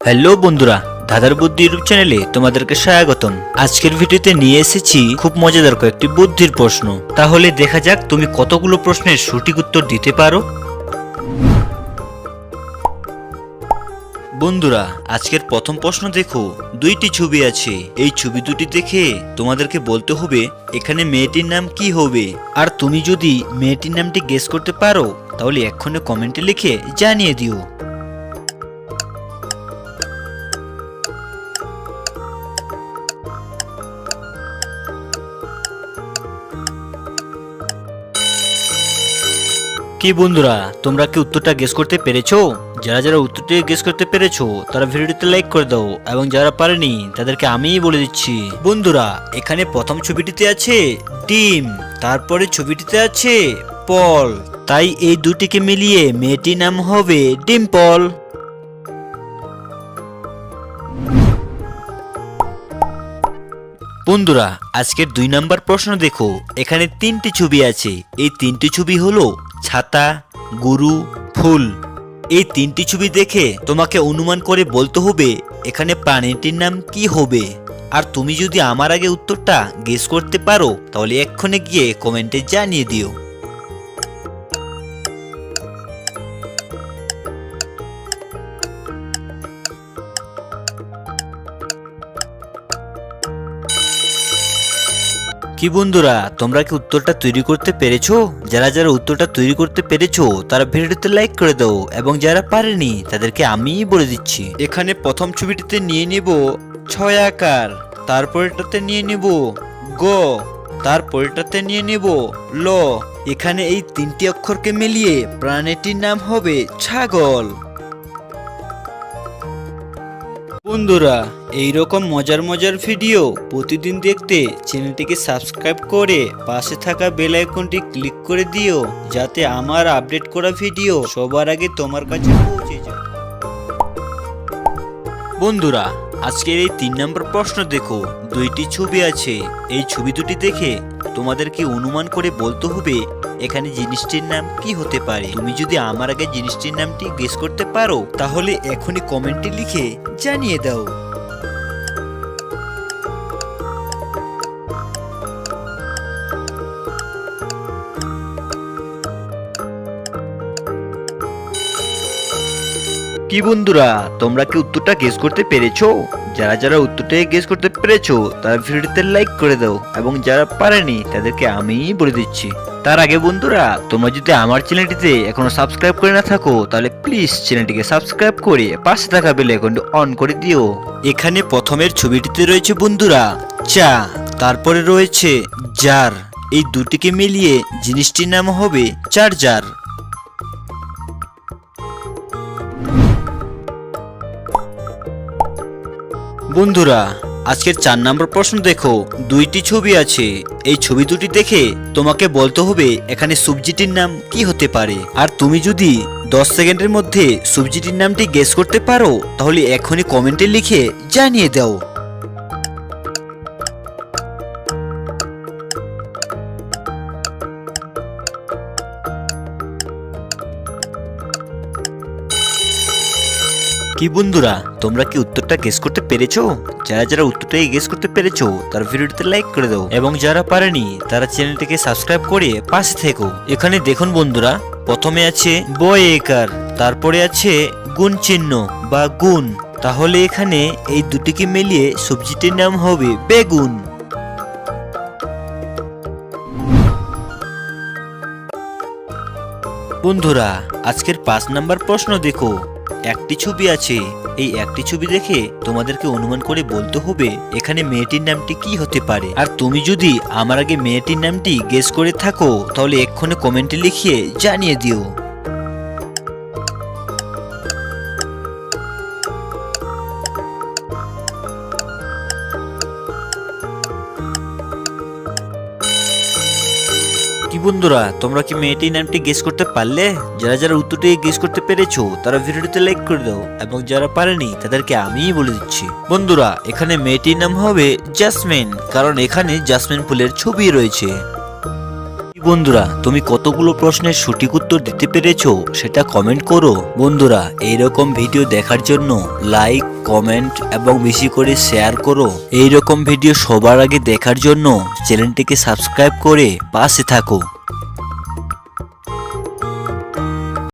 Hello বন্ধুরা, ধাঁধার বুদ্ধি ইউটিউব চ্যানেলে তোমাদেরকে স্বাগতম। আজকের ভিডিওতে নিয়ে এসেছি খুব মজাদার কয়েকটি বুদ্ধির প্রশ্ন। তাহলে দেখা যাক তুমি কতগুলো প্রশ্নের সঠিক উত্তর দিতে পারো। বন্ধুরা, আজকের প্রথম প্রশ্ন দেখো, দুইটি ছবি আছে। এই ছবি দুটি দেখে তোমাদেরকে বলতে হবে এখানে মেয়েটির নাম কি হবে। আর তুমি যদি মেয়েটির নামটি গেস করতে পারো তাহলে এক্ষুনি কমেন্টে লিখে জানিয়ে দিও। কি বন্ধুরা, তোমরা কি উত্তরটা গেস করতে পেরেছো? যারা যারা উত্তরটি গেস করতে পেরেছো তারা ভিডিওতে লাইক করে দাও, এবং যারা পারেনি তাদেরকে আমিই বলে দিচ্ছি। বন্ধুরা, এখানে প্রথম ছবিটিতে আছে ডিম, তারপরে ছবিটিতে আছে পল, তাই এই দুটিকে মিলিয়ে মেয়েটির নাম হবে ডিম্পল। বন্ধুরা, আজকের 2 নাম্বার প্রশ্ন দেখো, এখানে 3টি ছবি আছে। এই 3টি ছবি হলো ছাতা, গরু, ফুল। এই 3টি ছবি দেখে তোমাকে অনুমান করে বলতে হবে এখানে প্রাণীটির নাম কি হবে। আর তুমি যদি আমার আগে উত্তরটা গেস করতে পারো তাহলে এক্ষুনি গিয়ে কমেন্টে জানিয়ে দিও। কি বন্ধুরা, তোমরা কি উত্তরটা তৈরি করতে পেরেছো? যারা যারা উত্তরটা তৈরি করতে পেরেছো তারা ভিডিওতে লাইক করে দাও, এবং যারা পারেনি তাদেরকে আমিই বলে দিচ্ছি। এখানে প্রথম ছবিটিতে নিয়ে নেব ছয়াকার, তারপরেটাতে নিয়ে নেব গ, তারপরেটাতে নিয়ে নেব ল। এখানে এই 3টি অক্ষরকে মিলিয়ে প্রাণীটির নাম হবে ছাগল। বন্ধুরা, এইরকম মজার মজার ভিডিও প্রতিদিন দেখতে চ্যানেলটিকে সাবস্ক্রাইব করে পাশে থাকা বেল আইকনটি ক্লিক করে দিও, যাতে আমার আপডেট করা ভিডিও সবার আগে তোমার কাছে পৌঁছে যায়। বন্ধুরা, আজকের এই 3 নম্বর প্রশ্ন দেখো, 2টি ছবি আছে। এই ছবি দুটি দেখে তোমাদেরকে অনুমান করে বলতে হবে এখানে জিনিসটির নাম কি হতে পারে। তুমি যদি আমার আগে জিনিসটির নামটি গেস করতে পারো তাহলে এখনই কমেন্টে লিখে জানিয়ে দাও। কি বন্ধুরা, তোমরা কি উত্তরটা গেস করতে পেরেছো? যারা যারা উত্তরটা গেস করতে পেরেছো তারা ভিডিওতে লাইক করে দাও, এবং যারা পারেনি তাদেরকে আমিই বলে দিচ্ছি। তার আগে বন্ধুরা, তোমরা যদি আমার চ্যানেলটিতে এখনো সাবস্ক্রাইব করে না থাকো তাহলে প্লিজ চ্যানেলটিকে সাবস্ক্রাইব করে পাশে থাকা বেল আইকনটি অন করে দিও। এখানে প্রথমের ছবিটিতে রয়েছে বন্ধুরা চা, তারপরে রয়েছে জার। এই দুটিকে মিলিয়ে জিনিসটির নাম হবে চার্জার। বন্ধুরা, আজকের 4 নম্বর প্রশ্ন দেখো, 2টি ছবি আছে। এই ছবি দুটি দেখে তোমাকে বলতে হবে এখানে সবজিটির নাম কি হতে পারে। আর তুমি যদি 10 সেকেন্ডের মধ্যে সবজিটির নামটি গেস করতে পারো তাহলে এখনই কমেন্টে লিখে জানিয়ে দাও। কি বন্ধুরা, তোমরা কি উত্তরটা গেস করতে পেরেছো? যারা যারা উত্তরটা গেস করতে পেরেছো তারা ভিডিওতে লাইক করে দাও, এবং যারা পারেনি তারা চ্যানেলটিকে সাবস্ক্রাইব করে পাশে থেকো। এখানে দেখুন বন্ধুরা, প্রথমে আছে বয়েকার, তারপরে আছে গুণ চিহ্ন বা গুণ। তাহলে এখানে এই দুটিকে মিলিয়ে সবজিটির নাম হবে বেগুন। বন্ধুরা, আজকের 5 নম্বর প্রশ্ন দেখো, একটি ছবি আছে। এই একটি ছবি দেখে তোমাদেরকে অনুমান করে বলতে হবে এখানে মেয়েটির নামটি কি হতে পারে। আর তুমি যদি আমার আগে মেয়েটির নামটি গেস করে থাকো তাহলে এক্ষুনি কমেন্টে লিখিয়ে জানিয়ে দিও। কি বন্ধুরা, তোমরা কি মেয়েটির নামটি গেস করতে পারলে? যারা যারা উত্তরটি গেস করতে পেরেছো তারা ভিডিওতে লাইক করে দাও, এবং যারা পারেনি তাদেরকে আমিই বলে দিচ্ছি। বন্ধুরা, এখানে মেয়েটির নাম হবে জাসমিন, কারণ এখানে জাসমিন ফুলের ছবি রয়েছে। বন্ধুরা, তুমি কতগুলো প্রশ্নের সঠিক উত্তর দিতে পেরেছো সেটা কমেন্ট করো। বন্ধুরা, এইরকম ভিডিও দেখার জন্য লাইক, কমেন্ট এবং বেশি করে শেয়ার করো। এইরকম ভিডিও সবার আগে দেখার জন্য চ্যানেলটিকে সাবস্ক্রাইব করে পাশে থাকো।